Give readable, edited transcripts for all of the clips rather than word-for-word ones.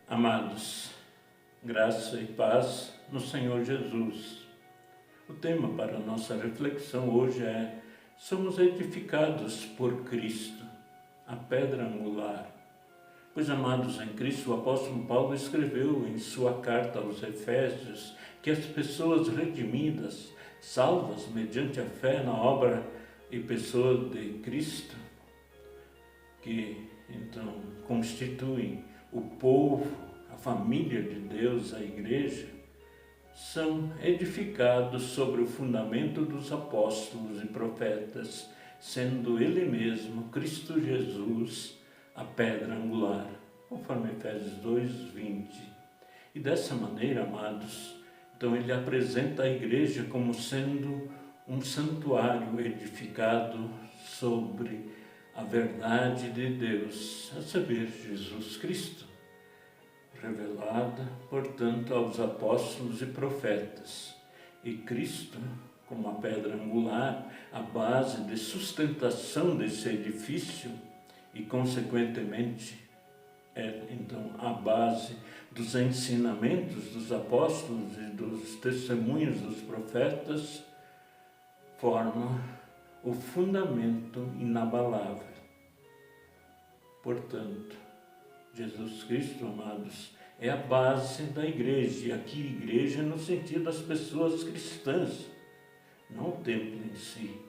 Amados, graça e paz no Senhor Jesus. O tema para a nossa reflexão hoje é: somos edificados por Cristo, a pedra angular. Pois, amados em Cristo, o apóstolo Paulo escreveu em sua carta aos Efésios que as pessoas redimidas, salvas mediante a fé na obra e pessoa de Cristo, que então constituem o povo, a família de Deus, a igreja, são edificados sobre o fundamento dos apóstolos e profetas, sendo Ele mesmo, Cristo Jesus, a pedra angular, conforme Efésios 2:20. E dessa maneira, amados, então ele apresenta a igreja como sendo um santuário edificado sobre a verdade de Deus, a saber, Jesus Cristo, revelada, portanto, aos apóstolos e profetas. E Cristo, como a pedra angular, a base de sustentação desse edifício e, consequentemente, é então a base dos ensinamentos dos apóstolos e dos testemunhos dos profetas, forma o fundamento inabalável. Portanto, Jesus Cristo, amados, é a base da igreja, e aqui igreja no sentido das pessoas cristãs, não o templo em si.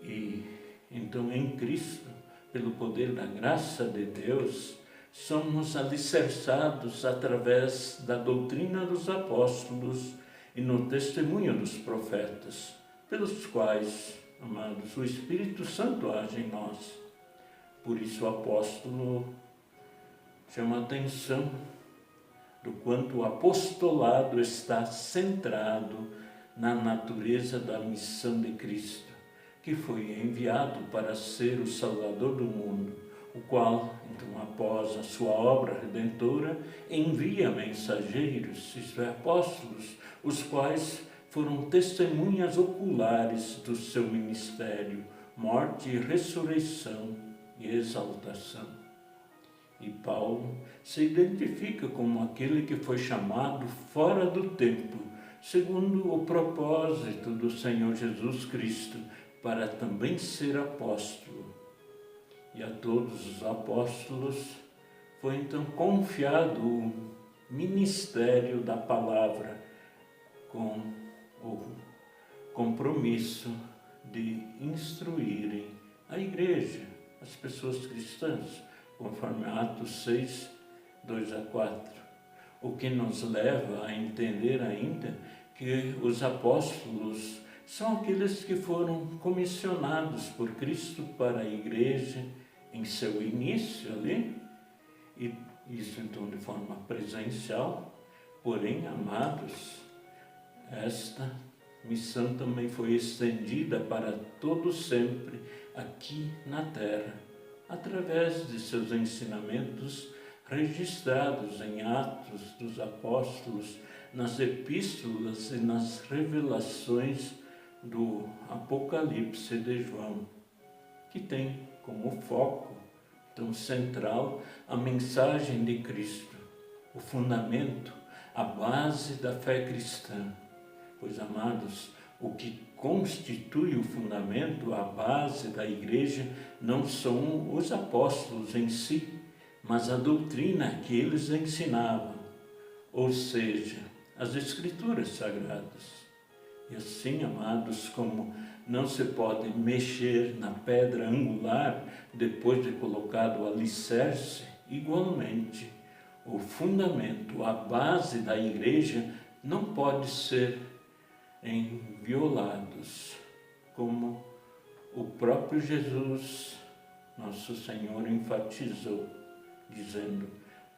E então em Cristo, pelo poder da graça de Deus, somos alicerçados através da doutrina dos apóstolos e no testemunho dos profetas, pelos quais, amados, o Espírito Santo age em nós. Por isso o apóstolo chama a atenção do quanto o apostolado está centrado na natureza da missão de Cristo, que foi enviado para ser o Salvador do mundo, o qual, então, após a sua obra redentora, envia mensageiros, isto é, apóstolos, os quais foram testemunhas oculares do seu ministério, morte e ressurreição e exaltação. E Paulo se identifica como aquele que foi chamado fora do tempo, segundo o propósito do Senhor Jesus Cristo, para também ser apóstolo. E a todos os apóstolos foi então confiado o ministério da palavra, com o compromisso de instruírem a igreja, as pessoas cristãs, conforme Atos 6:2-4, o que nos leva a entender ainda que os apóstolos são aqueles que foram comissionados por Cristo para a igreja em seu início ali, e isso então de forma presencial. Porém, amados, esta missão também foi estendida para todo sempre aqui na terra, através de seus ensinamentos registrados em Atos dos Apóstolos, nas epístolas e nas revelações do Apocalipse de João, que tem como foco tão central a mensagem de Cristo, o fundamento, a base da fé cristã. Pois, amados, o que constitui o fundamento, a base da igreja, não são os apóstolos em si, mas a doutrina que eles ensinavam, ou seja, as Escrituras Sagradas. E assim, amados, como não se pode mexer na pedra angular depois de colocado o alicerce, igualmente, o fundamento, a base da igreja não pode ser violados, como o próprio Jesus, nosso Senhor, enfatizou, dizendo: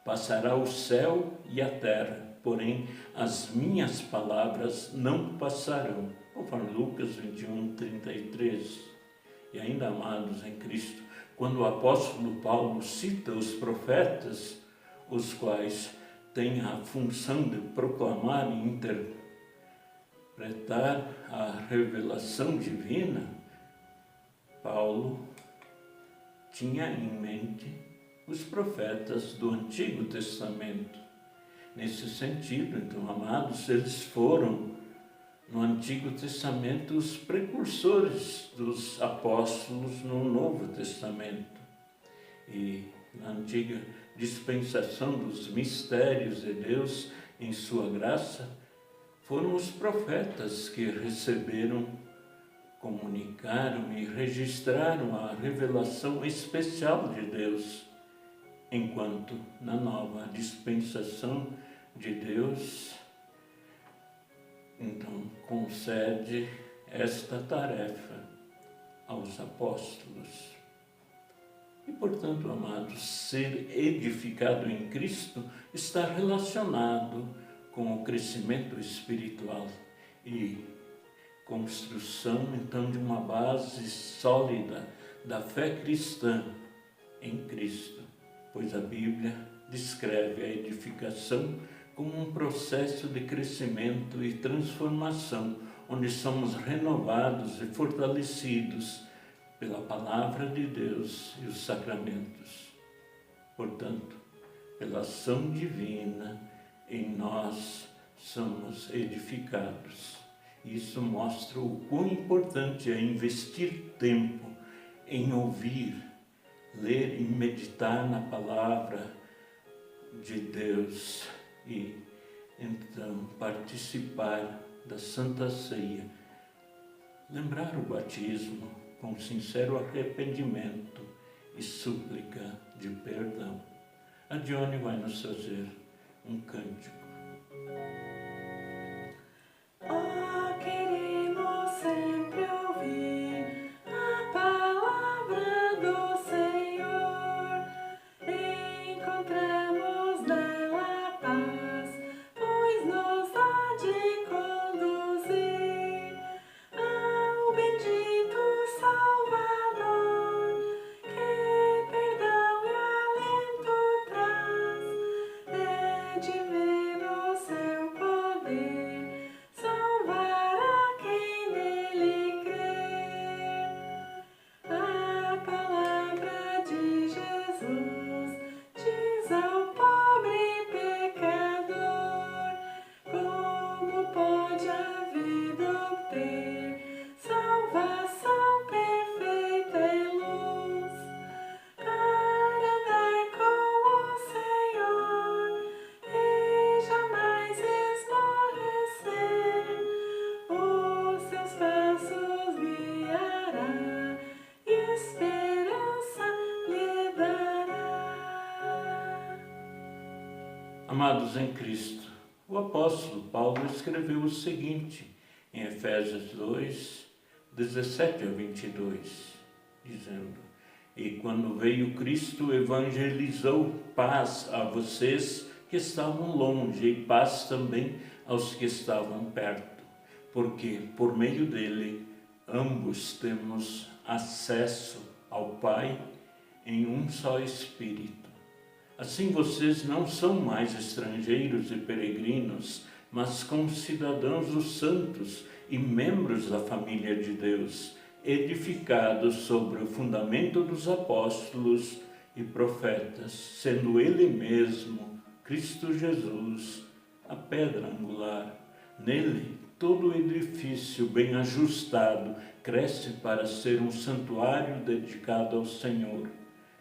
passará o céu e a terra, porém as minhas palavras não passarão, conforme Lucas 21:33. E ainda, amados em Cristo, quando o apóstolo Paulo cita os profetas, os quais têm a função de proclamar e interpretar a revelação divina, Paulo tinha em mente os profetas do Antigo Testamento. Nesse sentido, então, amados, eles foram, no Antigo Testamento, os precursores dos apóstolos no Novo Testamento. E na antiga dispensação dos mistérios de Deus, em sua graça, foram os profetas que receberam, comunicaram e registraram a revelação especial de Deus, enquanto na nova dispensação de Deus, então, concede esta tarefa aos apóstolos. E, portanto, amados, ser edificado em Cristo está relacionado com o crescimento espiritual e construção, então, de uma base sólida da fé cristã em Cristo, pois a Bíblia descreve a edificação como um processo de crescimento e transformação, onde somos renovados e fortalecidos pela Palavra de Deus e os sacramentos. Portanto, pela ação divina, em nós somos edificados. Isso mostra o quão importante é investir tempo em ouvir, ler e meditar na Palavra de Deus e, então, participar da Santa Ceia. Lembrar o batismo com sincero arrependimento e súplica de perdão. A Dione vai nos fazer um cântico. Queremos sempre ouvir a palavra do Senhor. Encontramos nela paz, pois nos há de conduzir ao bendito Salvador, que perdão e alento traz. É divino seu poder salvar a quem nele crê. A palavra de Jesus diz ao pobre pecador como pode a vida obter salvação perfeita e luz. Para andar com o Senhor e jamais esmorecer, os seus passos guiará e esperança lhe dará. Amados em Cristo, o apóstolo Paulo escreveu o seguinte em Efésios 2, 17 a 22, dizendo: E quando veio Cristo, evangelizou paz a vocês que estavam longe e paz também aos que estavam perto, porque por meio dele ambos temos acesso ao Pai em um só Espírito. Assim vocês não são mais estrangeiros e peregrinos, mas concidadãos dos santos e membros da família de Deus, edificados sobre o fundamento dos apóstolos e profetas, sendo Ele mesmo, Cristo Jesus, a pedra angular. Nele, todo o edifício bem ajustado cresce para ser um santuário dedicado ao Senhor.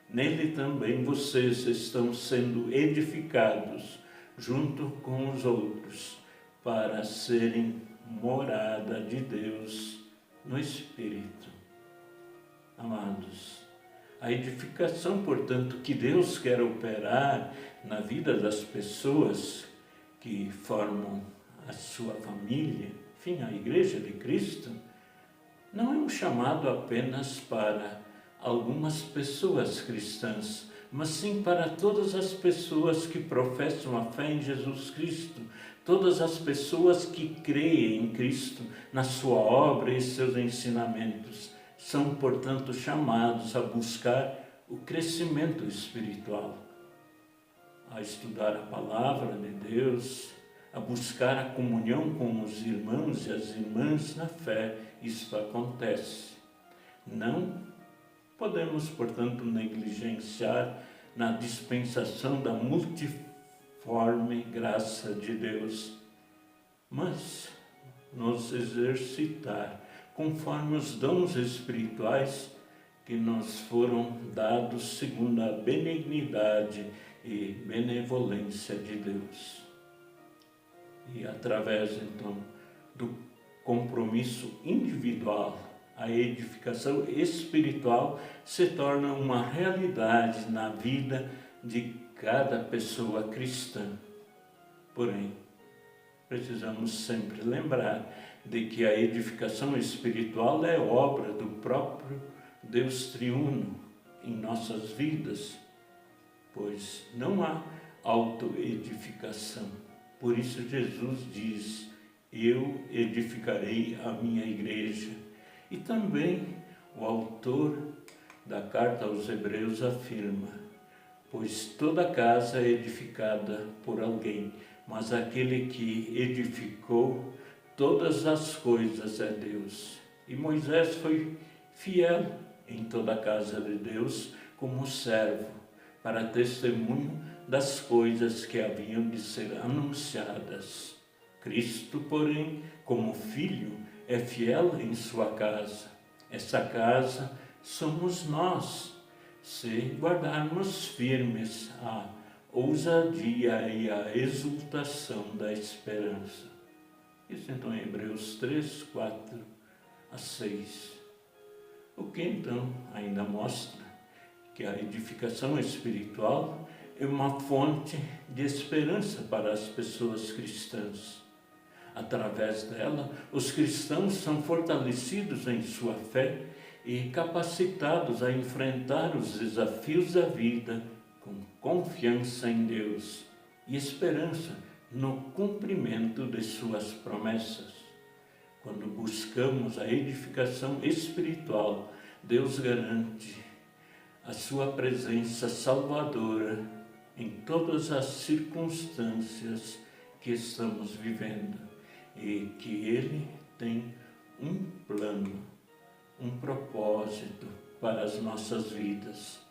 Nele também vocês estão sendo edificados, junto com os outros, para serem morada de Deus no Espírito. Amados, a edificação, portanto, que Deus quer operar na vida das pessoas que formam a sua família, enfim, a Igreja de Cristo, não é um chamado apenas para algumas pessoas cristãs, mas sim para todas as pessoas que professam a fé em Jesus Cristo, todas as pessoas que creem em Cristo, na sua obra e seus ensinamentos, são, portanto, chamados a buscar o crescimento espiritual, a estudar a palavra de Deus, a buscar a comunhão com os irmãos e as irmãs na fé. Isso acontece. Não podemos, portanto, negligenciar na dispensação da multiforme graça de Deus, mas nos exercitar conforme os dons espirituais que nos foram dados segundo a benignidade e benevolência de Deus. E através, então, do compromisso individual, a edificação espiritual se torna uma realidade na vida de cada pessoa cristã. Porém, precisamos sempre lembrar de que a edificação espiritual é obra do próprio Deus triuno em nossas vidas, pois não há autoedificação. Por isso Jesus diz: eu edificarei a minha igreja. E também o autor da carta aos Hebreus afirma: pois toda casa é edificada por alguém, mas aquele que edificou todas as coisas é Deus. E Moisés foi fiel em toda a casa de Deus como servo, para testemunho das coisas que haviam de ser anunciadas. Cristo, porém, como filho, é fiel em sua casa. Essa casa somos nós, se guardarmos firmes a ousadia e a exultação da esperança. Isso então em Hebreus 3, 4 a 6. O que então ainda mostra que a edificação espiritual é uma fonte de esperança para as pessoas cristãs. Através dela, os cristãos são fortalecidos em sua fé e capacitados a enfrentar os desafios da vida com confiança em Deus e esperança no cumprimento de suas promessas. Quando buscamos a edificação espiritual, Deus garante a sua presença salvadora em todas as circunstâncias que estamos vivendo, e que Ele tem um plano, um propósito para as nossas vidas.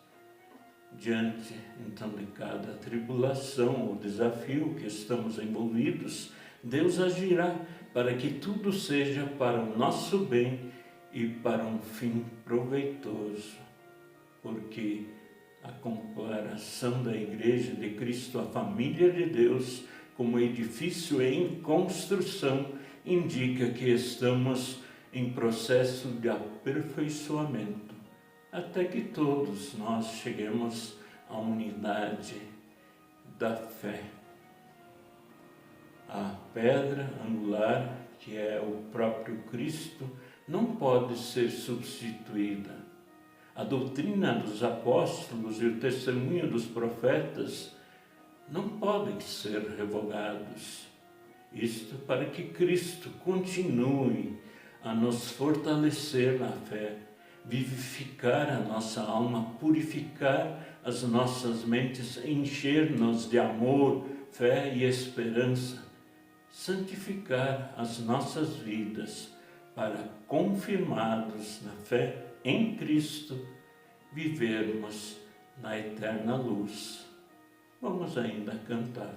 Diante, então, de cada tribulação ou desafio que estamos envolvidos, Deus agirá para que tudo seja para o nosso bem e para um fim proveitoso, porque a comparação da Igreja de Cristo, a família de Deus, como edifício em construção, indica que estamos em processo de aperfeiçoamento, até que todos nós cheguemos à unidade da fé. A pedra angular, que é o próprio Cristo, não pode ser substituída. A doutrina dos apóstolos e o testemunho dos profetas não podem ser revogados. Isto para que Cristo continue a nos fortalecer na fé, vivificar a nossa alma, purificar as nossas mentes, encher-nos de amor, fé e esperança, santificar as nossas vidas para, confirmados na fé em Cristo, vivermos na eterna luz. Vamos ainda cantar.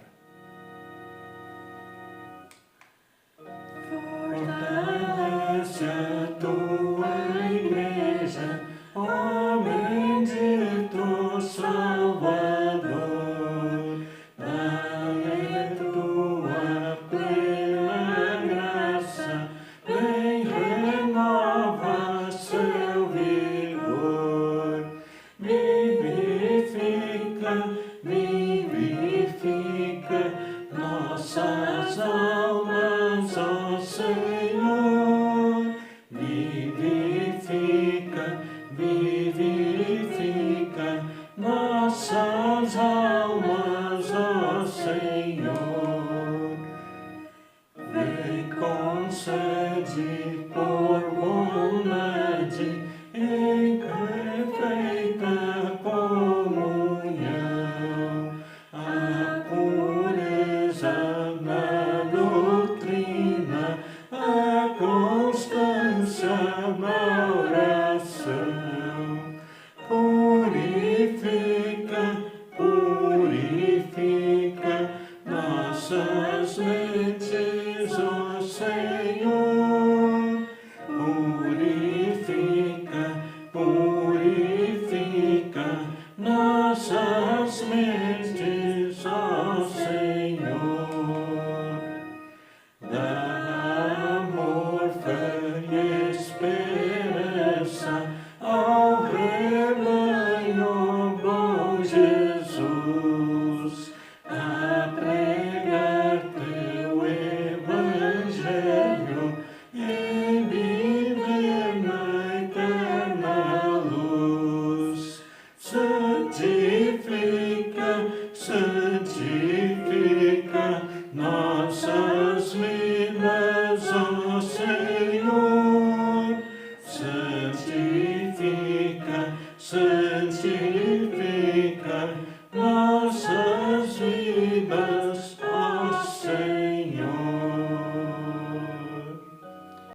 Fortalece a tua igreja, ó bendito Salvador. Dá-lhe tua plena graça, vem renova seu vigor. Vivifica nossas almas, ó Senhor. Vivifica nossas almas, ó Senhor. Vem, concede por bondade em perfeita comunhão a pureza da doutrina, a constância na oração. Purifica, nossas mentes, ó Senhor. Purifica, purifica nossas mentes, ó Senhor. Dá amor, fé e esperança ao rebanho, bom Jesus, a pregar teu evangelho e viver na eterna luz. Santifica, santifica nós.